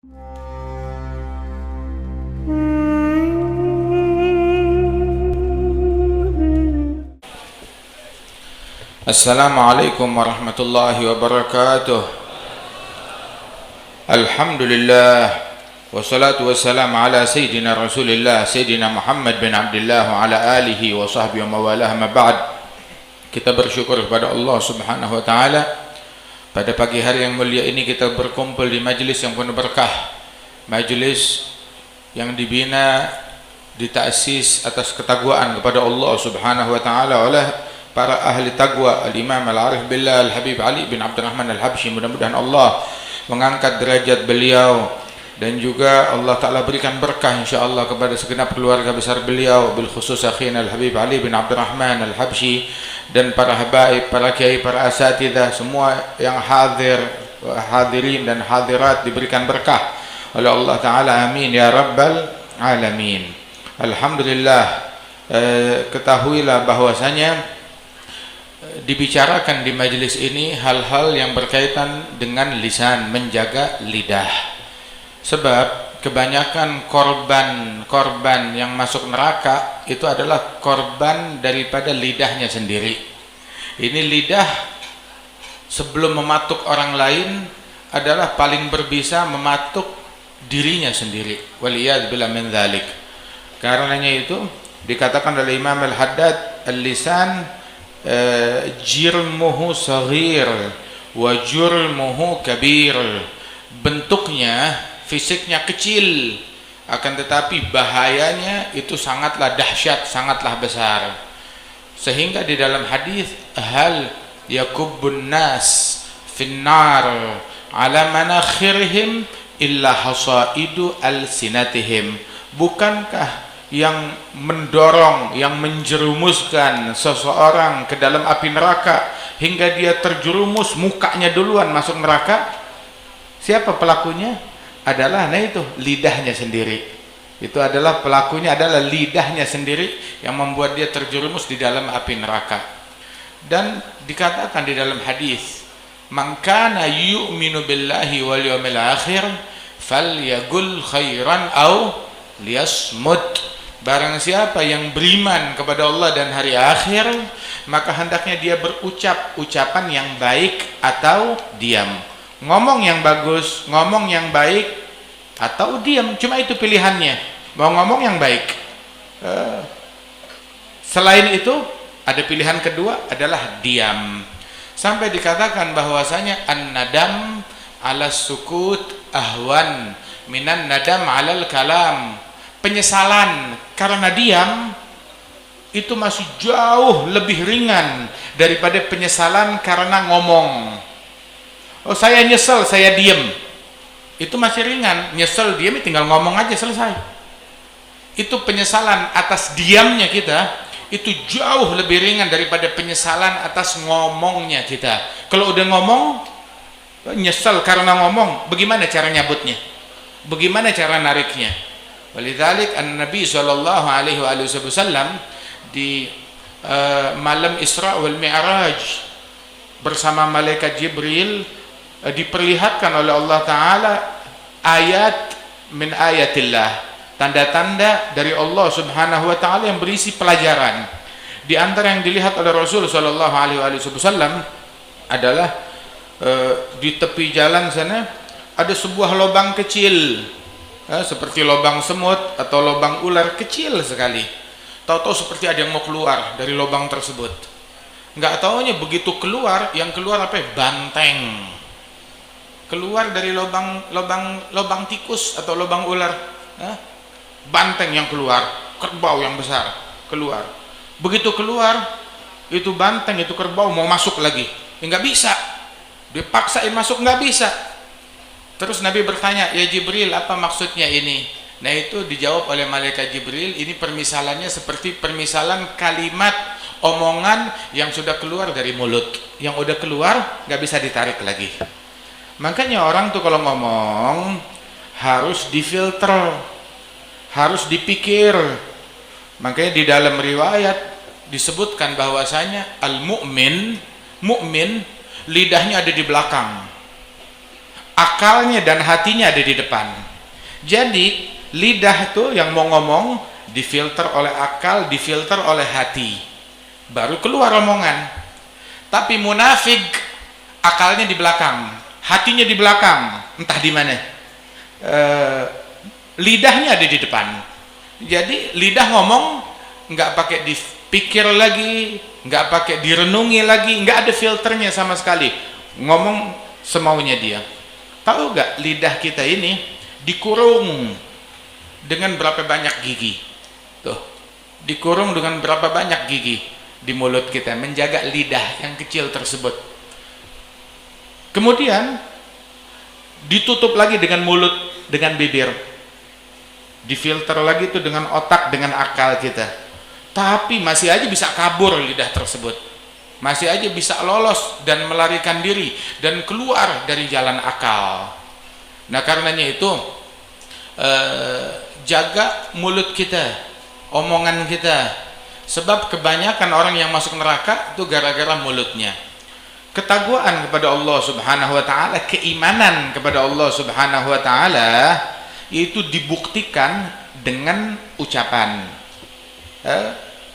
Assalamualaikum warahmatullahi wabarakatuh. Alhamdulillah wassalatu wassalamu ala sayyidina Rasulillah Sayyidina Muhammad bin Abdullah wa ala alihi wa sahbihi wa mawalah, ma ba'd. Kita bersyukur kepada Allah Subhanahu wa taala. Pada pagi hari yang mulia ini kita berkumpul di majlis yang penuh berkah, majlis yang dibina, dita'sis atas ketakwaan kepada Allah Subhanahu wa taala oleh para ahli taqwa, al-Imam al-Arif billah al-Habib Ali bin Abdurrahman al-Habsyi. Mudah-mudahan Allah mengangkat derajat beliau dan juga Allah Ta'ala berikan berkah insyaAllah kepada segenap keluarga besar beliau, bil khusus akhina al-Habib Ali bin Abdurrahman al-Habsyi, dan para habaib, para kiai, para asatidah, semua yang hadirin dan hadirat diberikan berkah oleh Allah Ta'ala, amin ya rabbal alamin. Alhamdulillah, ketahuilah bahwasanya dibicarakan di majelis ini hal-hal yang berkaitan dengan lisan, menjaga lidah. Sebab kebanyakan korban yang masuk neraka itu adalah korban daripada lidahnya sendiri. Ini lidah sebelum mematuk orang lain adalah paling berbisa mematuk dirinya sendiri. Waliyadzubillah min dzalik. Karenanya itu dikatakan oleh Imam Al-Haddad, al-lisan jirmuhu saghir wa jurmuhu kabir. Bentuknya, fisiknya kecil, akan tetapi bahayanya itu sangatlah dahsyat, sangatlah besar. Sehingga di dalam hadis, hal yakubbun nas finnar ala manakhirihim illa hasaidu alsinatihim. Bukankah yang mendorong, yang menjerumuskan seseorang ke dalam api neraka hingga dia terjerumus, mukanya duluan masuk neraka? Siapa pelakunya? Adalah, nah itu, lidahnya sendiri. Itu adalah pelakunya, adalah lidahnya sendiri yang membuat dia terjerumus di dalam api neraka. Dan dikatakan di dalam hadis, man kana yu'minu billahi wal yawmil akhir falyaqul khairan aw liyasmut. Barang siapa yang beriman kepada Allah dan hari akhir, maka hendaknya dia berucap ucapan yang baik atau diam. Ngomong yang bagus, ngomong yang baik, atau diam. Cuma itu pilihannya, mau ngomong yang baik. Selain itu ada pilihan kedua adalah diam. Sampai dikatakan bahwasanya an-nadam ala sukut ahwan minan nadam alal kalam. Penyesalan karena diam itu masih jauh lebih ringan daripada penyesalan karena ngomong. Oh, saya nyesel, saya diam, itu masih ringan. Nyesel, diam, tinggal ngomong aja, selesai. Itu penyesalan atas diamnya kita, itu jauh lebih ringan daripada penyesalan atas ngomongnya kita. Kalau udah ngomong, nyesel karena ngomong, bagaimana cara nyabutnya? Bagaimana cara nariknya? Walidzalik an-Nabi sallallahu alaihi wasallam di malam Isra wal Mi'raj bersama malaikat Jibril diperlihatkan oleh Allah Ta'ala ayat min ayatillah, tanda-tanda dari Allah Subhanahu wa Ta'ala yang berisi pelajaran. Di antara yang dilihat oleh Rasul sallallahu alaihi wasallam adalah di tepi jalan sana ada sebuah lubang kecil, seperti lubang semut atau lubang ular, kecil sekali. Tahu-tahu seperti ada yang mau keluar dari lubang tersebut. Nggak taunya begitu keluar, yang keluar apa? Banteng. Keluar dari lubang tikus atau lubang ular. Banteng yang keluar, kerbau yang besar keluar. Begitu keluar, itu banteng, itu kerbau mau masuk lagi, nggak bisa. Dipaksain masuk, nggak bisa. Terus Nabi bertanya, ya Jibril, apa maksudnya ini? Nah, itu dijawab oleh malaikat Jibril, ini permisalannya seperti permisalan kalimat omongan yang sudah keluar dari mulut, yang udah keluar nggak bisa ditarik lagi. Makanya orang tuh kalau ngomong harus difilter, harus dipikir. Makanya di dalam riwayat disebutkan bahwasanya al-mu'min, mukmin lidahnya ada di belakang, akalnya dan hatinya ada di depan. Jadi lidah tuh yang mau ngomong difilter oleh akal, difilter oleh hati, baru keluar omongan. Tapi munafik akalnya di belakang, hatinya di belakang, entah di mana, lidahnya ada di depan. Jadi lidah ngomong nggak pakai dipikir lagi, nggak pakai direnungi lagi, nggak ada filternya sama sekali, ngomong semaunya dia. Tahu nggak, lidah kita ini dikurung dengan berapa banyak gigi? Tuh, dikurung dengan berapa banyak gigi di mulut kita, menjaga lidah yang kecil tersebut. Kemudian ditutup lagi dengan mulut, dengan bibir, difilter lagi itu dengan otak, dengan akal kita. Tapi masih aja bisa kabur lidah tersebut, masih aja bisa lolos dan melarikan diri dan keluar dari jalan akal. Nah karenanya itu jaga mulut kita, omongan kita, sebab kebanyakan orang yang masuk neraka itu gara-gara mulutnya. Ketakwaan kepada Allah Subhanahu wa taala, keimanan kepada Allah Subhanahu wa taala itu dibuktikan dengan ucapan.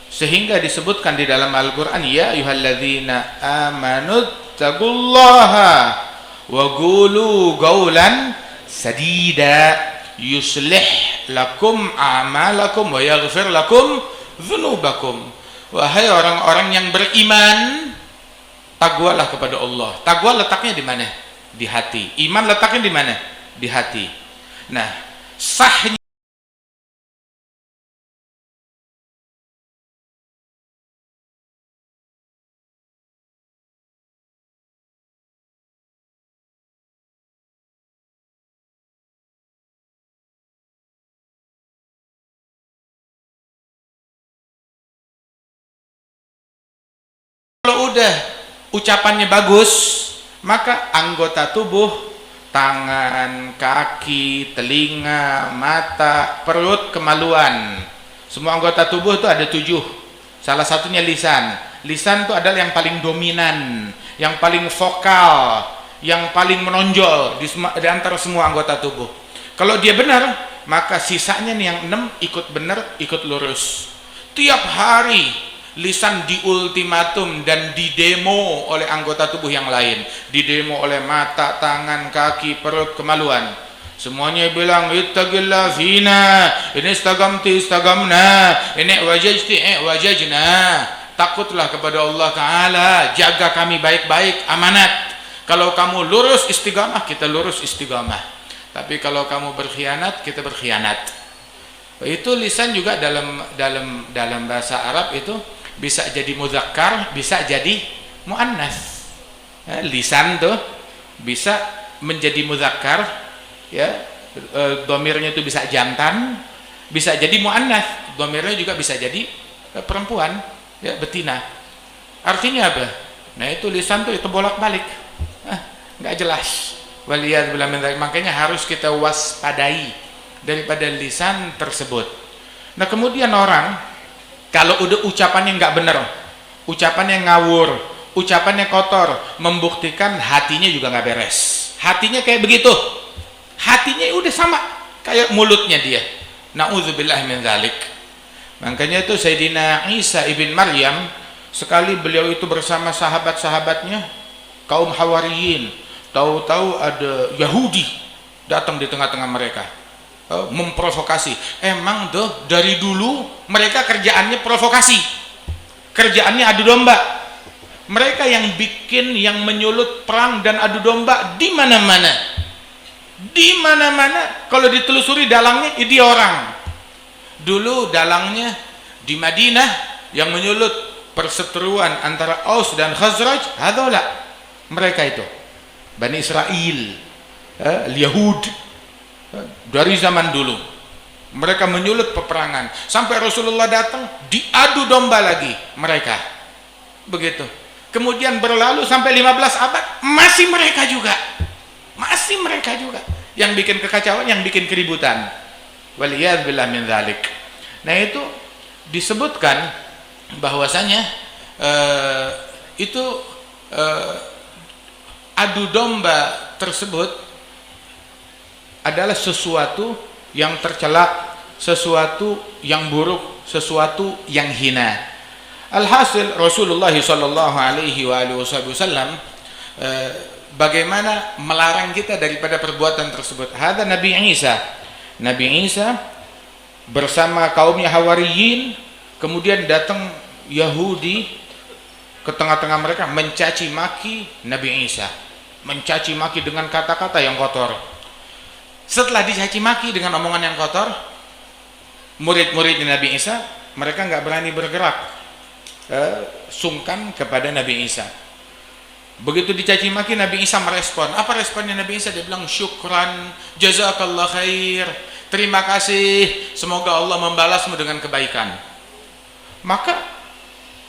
Sehingga disebutkan di dalam Al-Qur'an, ya ayyuhalladzina amanu taqullaha wa qulu qawlan sadida yuslih lakum a'malakum wa yaghfir lakum dzunubakum. Wahai orang-orang yang beriman, takwalah kepada Allah. Takwa letaknya di mana? Di hati. Iman letaknya di mana? Di hati. Nah, sahnya kalau udah ucapannya bagus, maka anggota tubuh, tangan, kaki, telinga, mata, perut, kemaluan, semua anggota tubuh itu ada 7. Salah satunya lisan. Lisan itu adalah yang paling dominan, yang paling vokal, yang paling menonjol di antara semua anggota tubuh. Kalau dia benar, maka sisanya nih yang 6 ikut benar, ikut lurus. Tiap hari lisan diultimatum dan didemo oleh anggota tubuh yang lain, didemo oleh mata, tangan, kaki, perut, kemaluan. Semuanya bilang ittaqillah fina, ini istagamti istagamna, ini wajajti wajajna. Takutlah kepada Allah Ta'ala, jaga kami baik-baik, amanat. Kalau kamu lurus istiqamah, kita lurus istiqamah. Tapi kalau kamu berkhianat, kita berkhianat. Itu lisan juga dalam bahasa Arab itu bisa jadi mudzakkar, bisa jadi muannas. Lisan tuh bisa menjadi mudzakkar, ya, dhamirnya itu bisa jantan, bisa jadi muannas, dhamirnya juga bisa jadi perempuan, ya, betina. Artinya apa? Nah itu lisan tuh itu bolak-balik, nggak jelas. Waliyadzubillah min dzalik. Makanya harus kita waspadai daripada lisan tersebut. Nah kemudian orang kalau udah ucapannya nggak bener, ucapannya ngawur, ucapannya kotor, membuktikan hatinya juga nggak beres. Hatinya kayak begitu, hatinya udah sama kayak mulutnya dia. Na'udzubillah min dzalik. Makanya itu Sayyidina Isa ibn Maryam, sekali beliau itu bersama sahabat-sahabatnya kaum Hawariyin, tahu-tahu ada Yahudi datang di tengah-tengah mereka, memprovokasi. Emang tuh dari dulu mereka kerjaannya provokasi, kerjaannya adu domba. Mereka yang bikin, yang menyulut perang dan adu domba di mana-mana, di mana-mana. Kalau ditelusuri dalangnya, dia orang. Dulu dalangnya di Madinah yang menyulut perseteruan antara Aus dan Khazraj, adalah mereka itu Bani Israel, Yahud. Dari zaman dulu mereka menyulut peperangan sampai Rasulullah datang, diadu domba lagi mereka, begitu. Kemudian berlalu sampai 15 abad, masih mereka juga yang bikin kekacauan, yang bikin keributan. Waliyadzubillah min dzalik. Nah itu disebutkan bahwasanya itu adu domba tersebut adalah sesuatu yang tercela, sesuatu yang buruk, sesuatu yang hina. Alhasil Rasulullah sallallahu alaihi wasallam bagaimana melarang kita daripada perbuatan tersebut. Hada Nabi Isa. Nabi Isa bersama kaumnya Hawariyin, kemudian datang Yahudi ke tengah-tengah mereka mencaci maki Nabi Isa, mencaci maki dengan kata-kata yang kotor. Setelah dicaci maki dengan omongan yang kotor, murid-murid Nabi Isa mereka nggak berani bergerak, sungkan kepada Nabi Isa. Begitu dicaci maki, Nabi Isa merespon. Apa responnya Nabi Isa? Dia bilang, syukran, jazakallah khair, terima kasih, semoga Allah membalasmu dengan kebaikan. Maka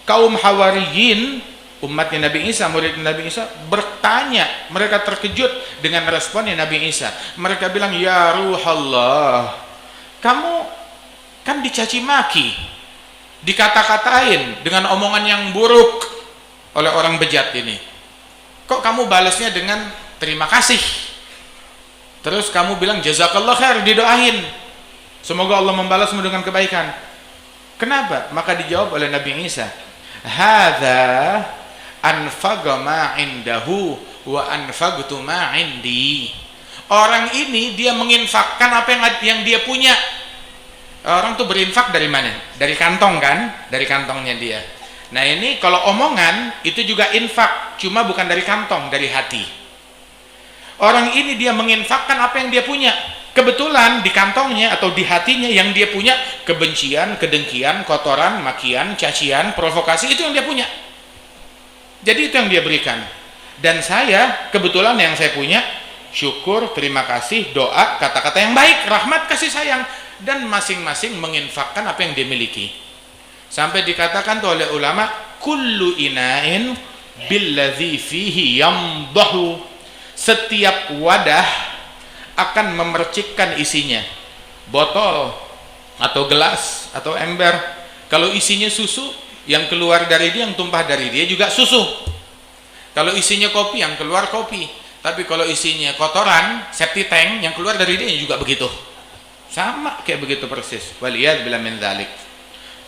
kaum Hawariyin, umatnya Nabi Isa, murid Nabi Isa, bertanya, mereka terkejut dengan responnya Nabi Isa. Mereka bilang, ya Ruhallah, kamu kan dicaci maki, dikata-katain dengan omongan yang buruk oleh orang bejat ini, kok kamu balasnya dengan terima kasih, terus kamu bilang jazakallah khair, didoain semoga Allah membalasmu dengan kebaikan. Kenapa? Maka dijawab oleh Nabi Isa, hadza anfaqa ma indahu wa anfaqtu ma indi. Orang ini dia menginfakkan apa yang dia punya. Orang tuh berinfak dari mana? Dari kantong kan? Dari kantongnya dia. Nah ini kalau omongan itu juga infak, cuma bukan dari kantong, dari hati. Orang ini dia menginfakkan apa yang dia punya. Kebetulan di kantongnya atau di hatinya yang dia punya kebencian, kedengkian, kotoran, makian, cacian, provokasi, itu yang dia punya. Jadi itu yang dia berikan. Dan saya kebetulan yang saya punya syukur, terima kasih, doa, kata-kata yang baik, rahmat, kasih sayang, dan masing-masing menginfakkan apa yang dia miliki. Sampai dikatakan tuh oleh ulama, kullu ina'in billadzi fihi yamdahu. Setiap wadah akan memercikkan isinya. Botol atau gelas atau ember, kalau isinya susu, yang keluar dari dia, yang tumpah dari dia juga susu. Kalau isinya kopi, yang keluar kopi. Tapi kalau isinya kotoran, septic tank, yang keluar dari dia juga begitu. Sama kayak begitu persis. Waliyadzubillah min dzalik.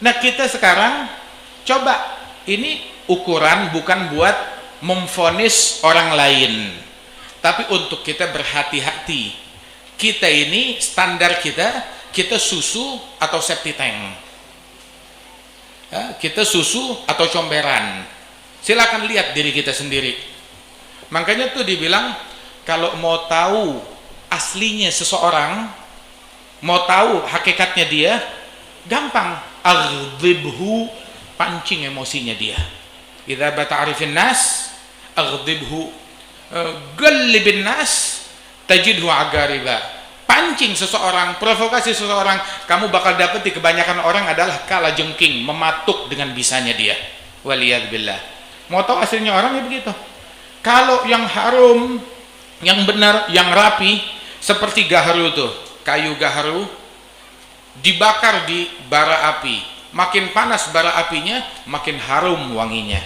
Nah kita sekarang coba, ini ukuran bukan buat memvonis orang lain, tapi untuk kita berhati-hati. Kita ini standar kita susu atau septic tank, ya, kita susu atau comberan. Silakan lihat diri kita sendiri. Makanya tuh dibilang, kalau mau tahu aslinya seseorang, mau tahu hakikatnya dia, gampang, aghdibhu, pancing emosinya dia. Idza bata'rifin nas aghdibhu, gallibin nas tajidhu agariba. Pancing seseorang, provokasi seseorang, kamu bakal dapat di kebanyakan orang adalah kala jengking, mematuk dengan bisanya dia. Waliyadzubillah. Mau tahu aslinya orang ya begitu. Kalau yang harum, yang benar, yang rapi, seperti gaharu tuh, kayu gaharu dibakar di bara api, makin panas bara apinya, makin harum wanginya.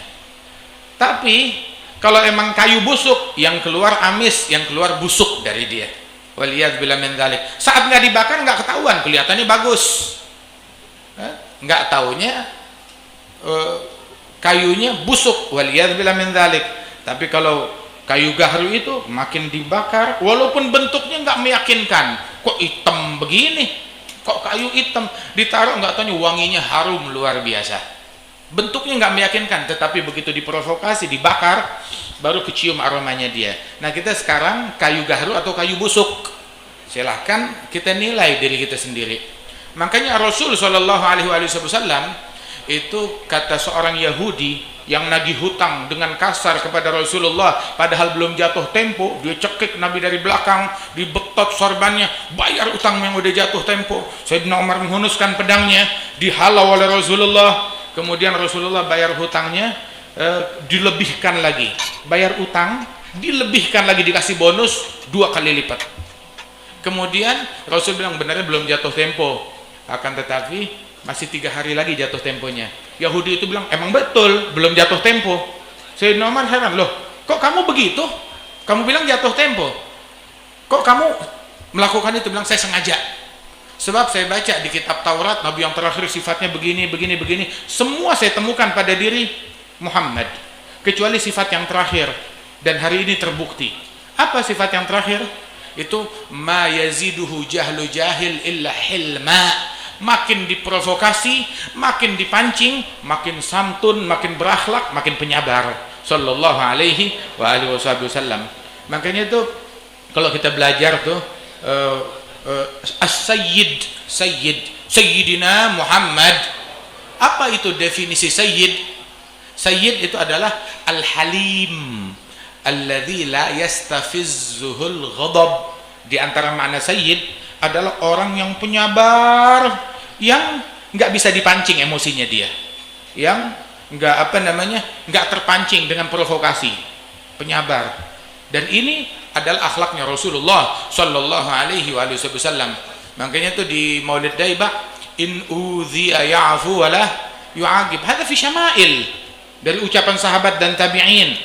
Tapi kalau emang kayu busuk, yang keluar amis, yang keluar busuk dari dia. Waliyadzubillah min dzalik. Saat nggak dibakar nggak ketahuan, kelihatannya bagus, nggak taunya kayunya busuk. Waliyadzubillah min dzalik. Tapi kalau kayu gaharu itu makin dibakar, walaupun bentuknya nggak meyakinkan, kok hitam begini, kok kayu hitam, ditaruh nggak tahu wanginya harum luar biasa. Bentuknya nggak meyakinkan, tetapi begitu diprovokasi, dibakar, baru kecium aromanya dia. Nah kita sekarang kayu gaharu atau kayu busuk, silahkan kita nilai diri kita sendiri. Makanya Rasul Shallallahu Alaihi Wasallam itu, kata seorang Yahudi yang nagih hutang dengan kasar kepada Rasulullah, padahal belum jatuh tempo, dia cekik Nabi dari belakang, dibetot sorbannya, bayar utang yang udah jatuh tempo. Sayyidina Umar menghunuskan pedangnya, dihalau oleh Rasulullah. Kemudian Rasulullah bayar hutangnya, dilebihkan lagi, bayar utang dilebihkan lagi, dikasih bonus 2 kali lipat. Kemudian Rasul bilang, benarnya belum jatuh tempo, akan tetapi masih 3 hari lagi jatuh temponya. Yahudi itu bilang, emang betul belum jatuh tempo. Sayyidina Umar heran, loh kok kamu begitu, kamu bilang jatuh tempo, kok kamu melakukan itu, bilang saya sengaja. Sebab saya baca di kitab Taurat, Nabi yang terakhir sifatnya begini, begini, begini. Semua saya temukan pada diri Muhammad, kecuali sifat yang terakhir. Dan hari ini terbukti. Apa sifat yang terakhir? Itu ma yaziduhu jahlu jahil illa hilma. Makin diprovokasi, makin dipancing, makin santun, makin berakhlak, makin penyabar. Sallallahu alaihi wa alihi wasallam. Makanya itu kalau kita belajar tuh as-sayyid, sayyidina Muhammad. Apa itu definisi sayyid? Sayyid itu adalah al-halim alladzi la yastafizzuhul ghadab. Di antara makna sayyid adalah orang yang penyabar, yang nggak bisa dipancing emosinya dia, yang nggak nggak terpancing dengan provokasi, penyabar. Dan ini adalah akhlaknya Rasulullah Sallallahu Alaihi Wasallam. Makanya itu di Maulid Daibah, in udhiya ya'fu wala yu'agib. Hadza fi syama'il, dari ucapan sahabat dan tabi'in,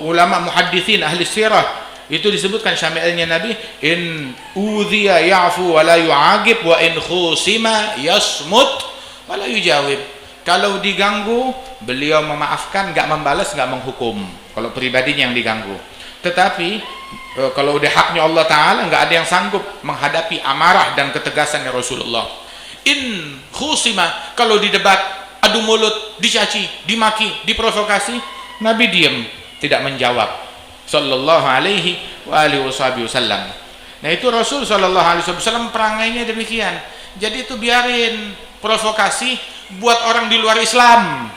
ulama muhadditsin ahli sirah. Itu disebutkan syama'ilnya Nabi, in udhiya ya'fu wala yu'agib wa in khusima yasmut wala yujawib. Kalau diganggu, beliau memaafkan, nggak membalas, nggak menghukum. Kalau pribadinya yang diganggu. Tetapi kalau udah haknya Allah Ta'ala, nggak ada yang sanggup menghadapi amarah dan ketegasannya Rasulullah. In khusima, kalau di debat, adu mulut, dicaci, dimaki, diprovokasi, Nabi diam, tidak menjawab. Sallallahu alaihi wa alihi wasallam. Nah itu Rasul Sallallahu alaihi wasallam perangainya demikian. Jadi itu biarin provokasi buat orang di luar Islam,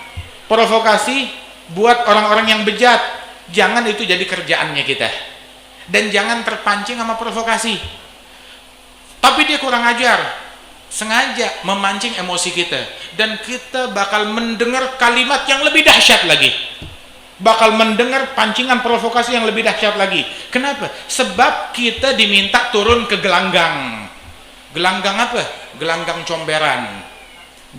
provokasi buat orang-orang yang bejat, jangan itu jadi kerjaannya kita. Dan jangan terpancing sama provokasi. Tapi dia kurang ajar, sengaja memancing emosi kita, dan kita bakal mendengar kalimat yang lebih dahsyat lagi, bakal mendengar pancingan provokasi yang lebih dahsyat lagi. Kenapa? Sebab kita diminta turun ke gelanggang. Gelanggang apa? Gelanggang comberan,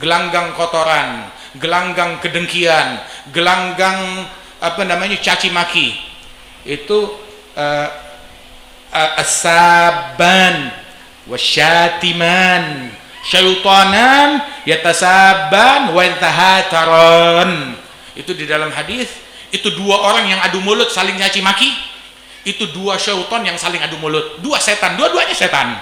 gelanggang kotoran, gelanggang kedengkian, gelanggang caci maki. Itu as-sabban wasyatiman syaitanan yatasabban wa yatahataran. Itu di dalam hadis, itu dua orang yang adu mulut saling caci maki, itu dua syaitan yang saling adu mulut, dua setan, dua-duanya setan,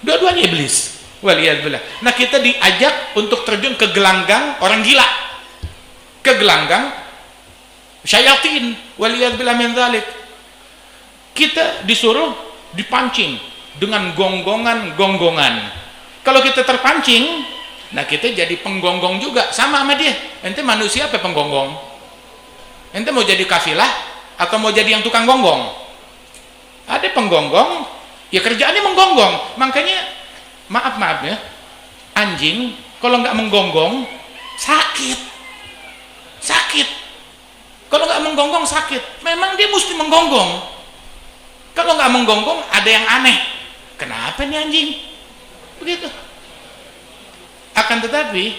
dua-duanya iblis. Waliyadzubillah. Nah kita diajak untuk terjun ke gelanggang orang gila, ke gelanggang syayatin. Waliyadzubillah min dzalik. Kita disuruh dipancing dengan gonggongan. Kalau kita terpancing, nah kita jadi penggonggong juga, sama dia. Ente manusia apa penggonggong? Ente mau jadi kafilah atau mau jadi yang tukang gonggong? Ada penggonggong, ya kerjaannya menggonggong. Makanya maaf ya, anjing kalau nggak menggonggong sakit. Kalau nggak menggonggong sakit. Memang dia mesti menggonggong. Kalau nggak menggonggong ada yang aneh. Kenapa nih anjing? Begitu. Akan tetapi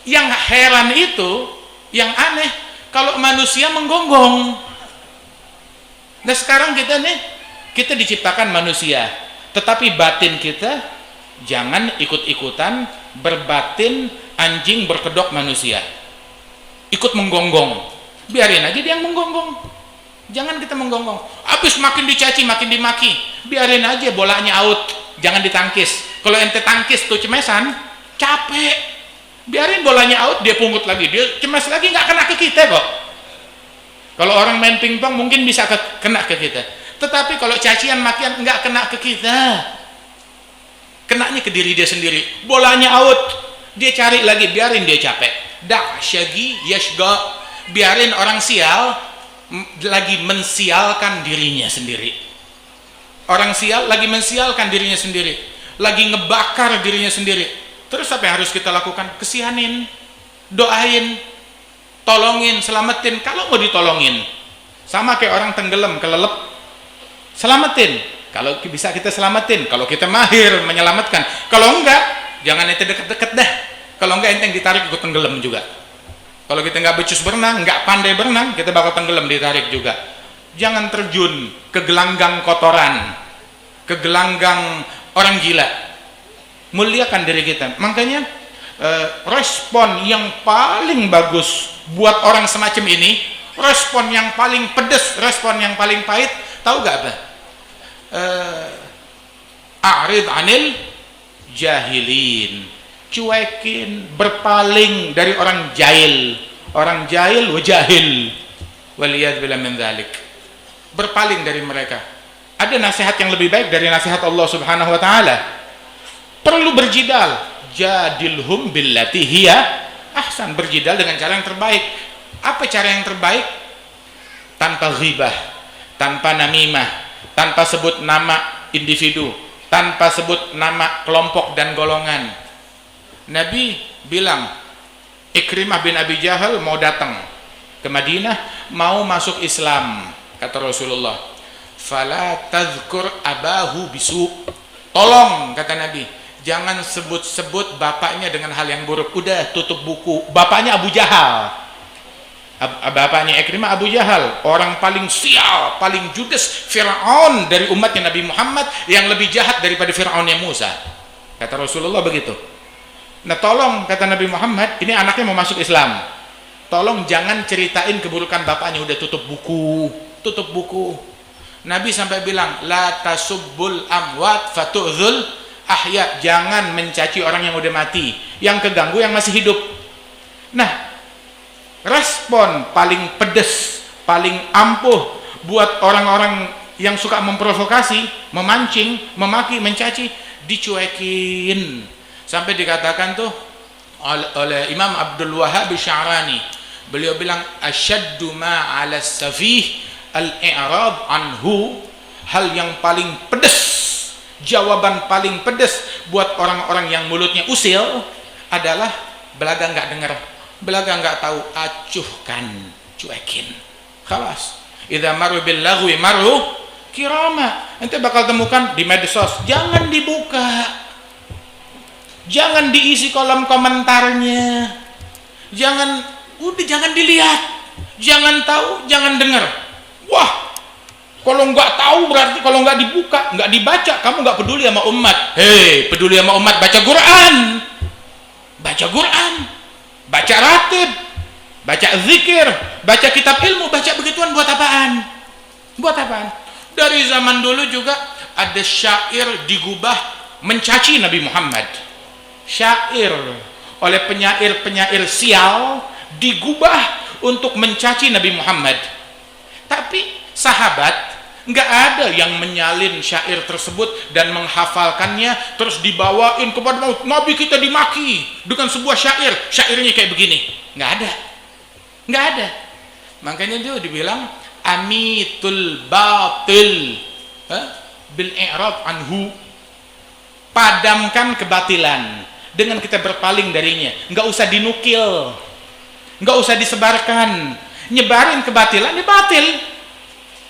yang heran itu, yang aneh, kalau manusia menggonggong. Nah sekarang kita diciptakan manusia, tetapi batin kita jangan ikut-ikutan berbatin anjing berkedok manusia, ikut menggonggong. Biarin aja dia yang menggonggong, jangan kita menggonggong. Habis makin dicaci, makin dimaki, biarin aja bolanya out, jangan ditangkis. Kalau ente tangkis tuh cemesan, capek, biarin bolanya out, dia pungut lagi, dia cemas lagi, nggak kena ke kita kok. Kalau orang main pingpong mungkin bisa kena ke kita, tetapi kalau cacian makian nggak kena ke kita, kenanya ke diri dia sendiri. Bolanya out, dia cari lagi, biarin dia capek. Dak syagi yashga, biarin orang sial lagi mensialkan dirinya sendiri. Orang sial lagi mensialkan dirinya sendiri, lagi ngebakar dirinya sendiri. Terus apa yang harus kita lakukan? Kesianin, doain, tolongin, selamatin. Kalau mau ditolongin, sama kayak orang tenggelam, kelelep, selamatin. Kalau bisa kita selamatin, kalau kita mahir menyelamatkan. Kalau enggak, jangan ente deket-deket dah. Kalau enggak ente yang ditarik ikut tenggelam juga. Kalau kita nggak becus berenang, nggak pandai berenang, kita bakal tenggelam, ditarik juga. Jangan terjun ke gelanggang kotoran. ke gelanggang orang gila. Muliakan diri kita. Makanya respon yang paling bagus buat orang semacam ini, respon yang paling pedes, respon yang paling pahit, tahu gak apa? A'rid anil jahilin, cuekin, berpaling dari orang jahil. Orang jahil wa jahil, waliyadzubillah min dzalik. Berpaling dari mereka. Ada nasihat yang lebih baik dari nasihat Allah Subhanahu wa taala. Perlu berjidal, jadilhum billati hiya ahsan, berjidal dengan cara yang terbaik. Apa cara yang terbaik? Tanpa ghibah, tanpa namimah, tanpa sebut nama individu, tanpa sebut nama kelompok dan golongan. Nabi bilang, Ikrimah bin Abi Jahal mau datang ke Madinah, mau masuk Islam, kata Rasulullah, fala tadhkur abahu bisu, tolong, kata Nabi, jangan sebut-sebut bapaknya dengan hal yang buruk. Udah, tutup buku. Bapaknya Abu Jahal, bapaknya Ikrimah Abu Jahal, orang paling sial, paling judes, Fir'aun dari umatnya Nabi Muhammad, yang lebih jahat daripada Fir'aunnya Musa, kata Rasulullah begitu. Nah tolong, kata Nabi Muhammad, ini anaknya mau masuk Islam, tolong jangan ceritain keburukan bapaknya. Udah, tutup buku, tutup buku. Nabi sampai bilang, la tasubbul amwat fatu'dzul ahya, jangan mencaci orang yang udah mati, yang keganggu yang masih hidup. Nah, respon paling pedes, paling ampuh buat orang-orang yang suka memprovokasi, memancing, memaki, mencaci, dicuekin. Sampai dikatakan tuh oleh Imam Abdul Wahhab Sya'rani, beliau bilang, asyaddu ma 'ala safih al-i'rad anhu, hal yang paling pedes, jawaban paling pedes buat orang-orang yang mulutnya usil adalah belaga nggak dengar, belaga nggak tahu, acuhkan, cuekin, khalas. Idza maru bil lagwi maru kirama, ente bakal temukan di medsos, jangan dibuka, jangan diisi kolom komentarnya, jangan dilihat, jangan tahu, jangan dengar. Wah, kalau nggak tahu berarti kalau nggak dibuka, nggak dibaca, kamu nggak peduli sama umat. Hei, peduli sama umat, baca Quran, baca Quran, baca ratib, baca zikir, baca kitab ilmu. Baca begituan buat apaan? Buat apaan? Dari zaman dulu juga ada syair digubah mencaci Nabi Muhammad. Syair oleh penyair-penyair sial digubah untuk mencaci Nabi Muhammad. Tapi sahabat nggak ada yang menyalin syair tersebut dan menghafalkannya terus dibawain kepada Nabi kita dimaki dengan sebuah syair, syairnya kayak begini. Nggak ada, nggak ada. Makanya dia dibilang amitul batil bil i'rad anhu, padamkan kebatilan dengan kita berpaling darinya. Nggak usah dinukil, nggak usah disebarkan, nyebarin kebatilan, ini batil.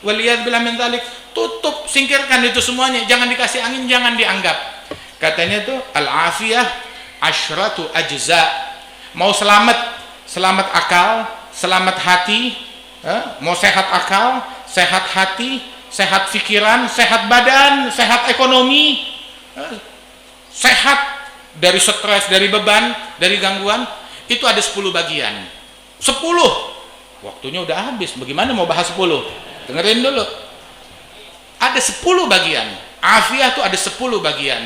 Waliyadzubillah min dzalik, tutup, singkirkan itu semuanya, jangan dikasih angin, jangan dianggap. Katanya tuh al-afiyah asyratu ajza. Mau selamat akal, selamat hati, mau sehat akal, sehat hati, sehat pikiran, sehat badan, sehat ekonomi, sehat dari stres, dari beban, dari gangguan, itu ada 10 bagian. 10. Waktunya udah habis, bagaimana mau bahas 10? Dengerin dulu. Ada 10 bagian. Afiah tuh ada 10 bagian.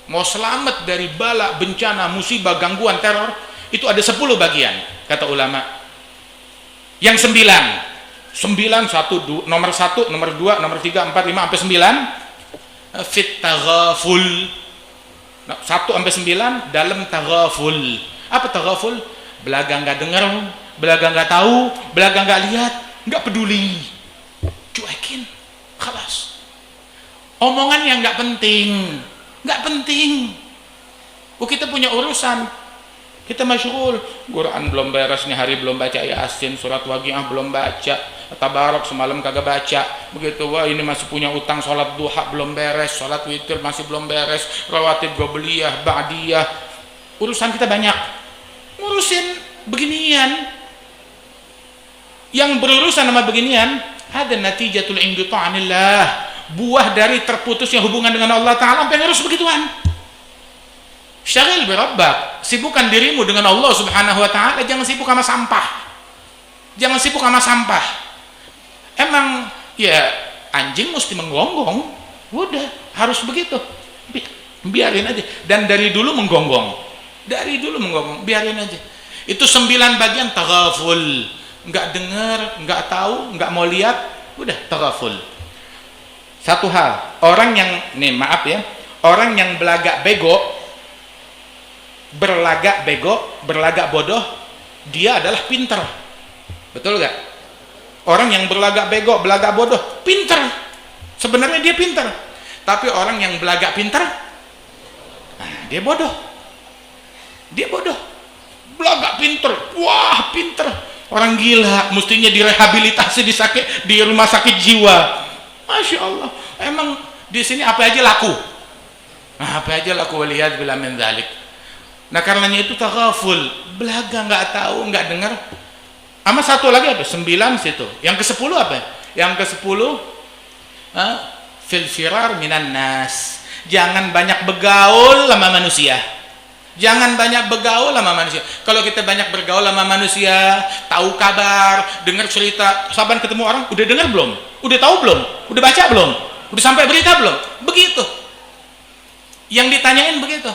Mau selamat dari bala, bencana, musibah, gangguan, teror, itu ada 10 bagian, kata ulama. Yang 9, nomor 1, nomor 2, nomor 3, 4, 5 sampai 9 fit taghaful. 1 sampai 9 dalam taghaful. Apa taghaful? Belaga nggak dengar, belaga nggak tahu, belaga nggak lihat, nggak peduli, cuekin, khalas. Omongan yang nggak penting, nggak penting. Kita punya urusan, kita masyghul. Quran belum beres nih, hari belum baca Yasin, surat Waqiah belum baca, Tabarak semalam kagak baca, begitu. Wah, ini masih punya utang, sholat duha belum beres, sholat witir masih belum beres, rawatib qobliyah, ba'diyah. Urusan kita banyak, ngurusin beginian. Yang berurusan sama beginian, ada natijatul inqita' anillah, buah dari terputusnya hubungan dengan Allah Ta'ala, sampai harus begituan. Syagil bi rabbak, sibukkan dirimu dengan Allah Subhanahu wa Ta'ala, jangan sibuk sama sampah. Jangan sibuk sama sampah. Emang ya anjing mesti menggonggong, udah harus begitu. Biarin aja. Dan dari dulu menggonggong, biarin aja. Itu 9 bagian taghaful, nggak dengar, nggak tahu, nggak mau lihat, udah taghaful. Satu hal, orang yang nih maaf ya, orang yang berlagak bodoh, dia adalah pintar. Betul gak? Orang yang berlagak bego, belagak bodoh, pintar. Sebenarnya dia pintar. Tapi orang yang belagak pintar, dia bodoh. Belagak pintar, wah pintar. Orang gila, mestinya direhabilitasi di rumah sakit jiwa. Masya Allah. Emang di sini apa aja laku? Waliyad billah min dzalik. Nah karenanya itu taghaful, belaga, nggak tahu, nggak dengar. Sama satu lagi apa? 9 situ. Yang ke-10 apa? Yang ke-10 fil firar minan nas. Jangan banyak bergaul sama manusia. Kalau kita banyak bergaul sama manusia, tahu kabar, dengar cerita, saban ketemu orang, udah dengar belum? Udah tahu belum? Udah baca belum? Udah sampai berita belum? Begitu. Yang ditanyain begitu.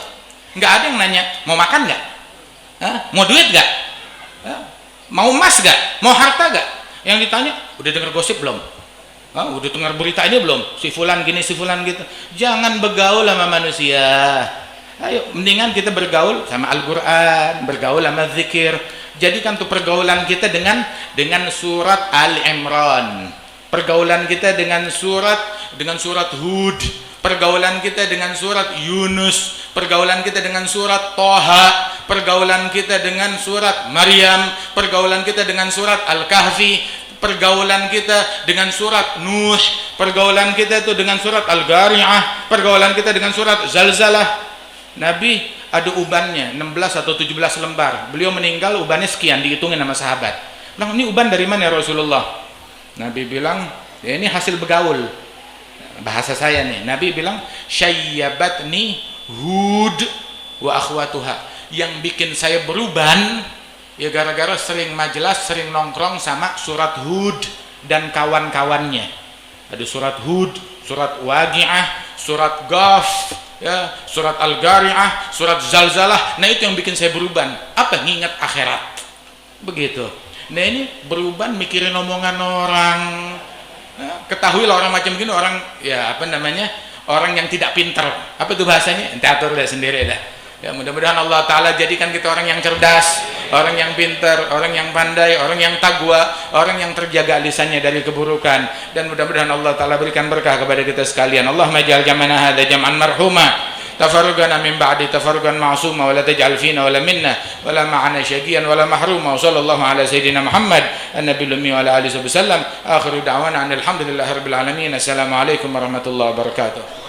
Nggak ada yang nanya, mau makan nggak? Mau duit nggak? Mau emas nggak? Mau harta nggak? Yang ditanya, udah dengar gosip belum? Udah dengar berita ini belum? Si fulan gini, si fulan gitu. Jangan bergaul sama manusia. Ayo, mendingan kita bergaul sama Al-Quran, bergaul sama zikir. Jadikan tuh pergaulan kita dengan surat Al-Imran, pergaulan kita dengan surat Hud, pergaulan kita dengan surat Yunus, pergaulan kita dengan surat Toha, pergaulan kita dengan surat Maryam, pergaulan kita dengan surat Al-Kahfi, pergaulan kita dengan surat Nuh, pergaulan kita itu dengan surat Al-Qari'ah, pergaulan kita dengan surat Zalzalah. Nabi ada ubannya 16 atau 17 lembar. Beliau meninggal ubannya sekian, dihitungin sama sahabat. Bilang, ini uban dari mana ya Rasulullah? Nabi bilang, ya ini hasil bergaul. Bahasa saya nih, Nabi bilang, syayyabatni Hud wa akhwatuha. Yang bikin saya beruban ya gara-gara sering majelis, sering nongkrong sama surat Hud dan kawan-kawannya. Ada surat Hud, surat Waqi'ah, surat Ghaf, ya, surat Al-Qari'ah, surat Zalzalah. Nah itu yang bikin saya beruban. Apa? Ngingat akhirat. Begitu. Nah ini beruban mikirin omongan orang. Ketahuilah orang macam gini, orang ya apa namanya, orang yang tidak pintar. Apa itu bahasanya? Ente atur deh sendiri dah. Ya mudah-mudahan Allah Ta'ala jadikan kita orang yang cerdas, orang yang pintar, orang yang pandai, orang yang taqwa, orang yang terjaga lisannya dari keburukan. Dan mudah-mudahan Allah Ta'ala berikan berkah kepada kita sekalian. Allahumma ja'al jam'ana hadza jam'an marhuma, tafarruqana min ba'di tafarruqan ma'suma, wa la taj'al fina wa la minna wa la ma'ana syaqiyan wa la mahruma. Wa sallallahu ala sayyidina Muhammad an-nabiyil ummi wa ala alihi wasallam. Akhiru da'wana alhamdulillahi rabbil alamin. Assalamualaikum warahmatullahi wabarakatuh.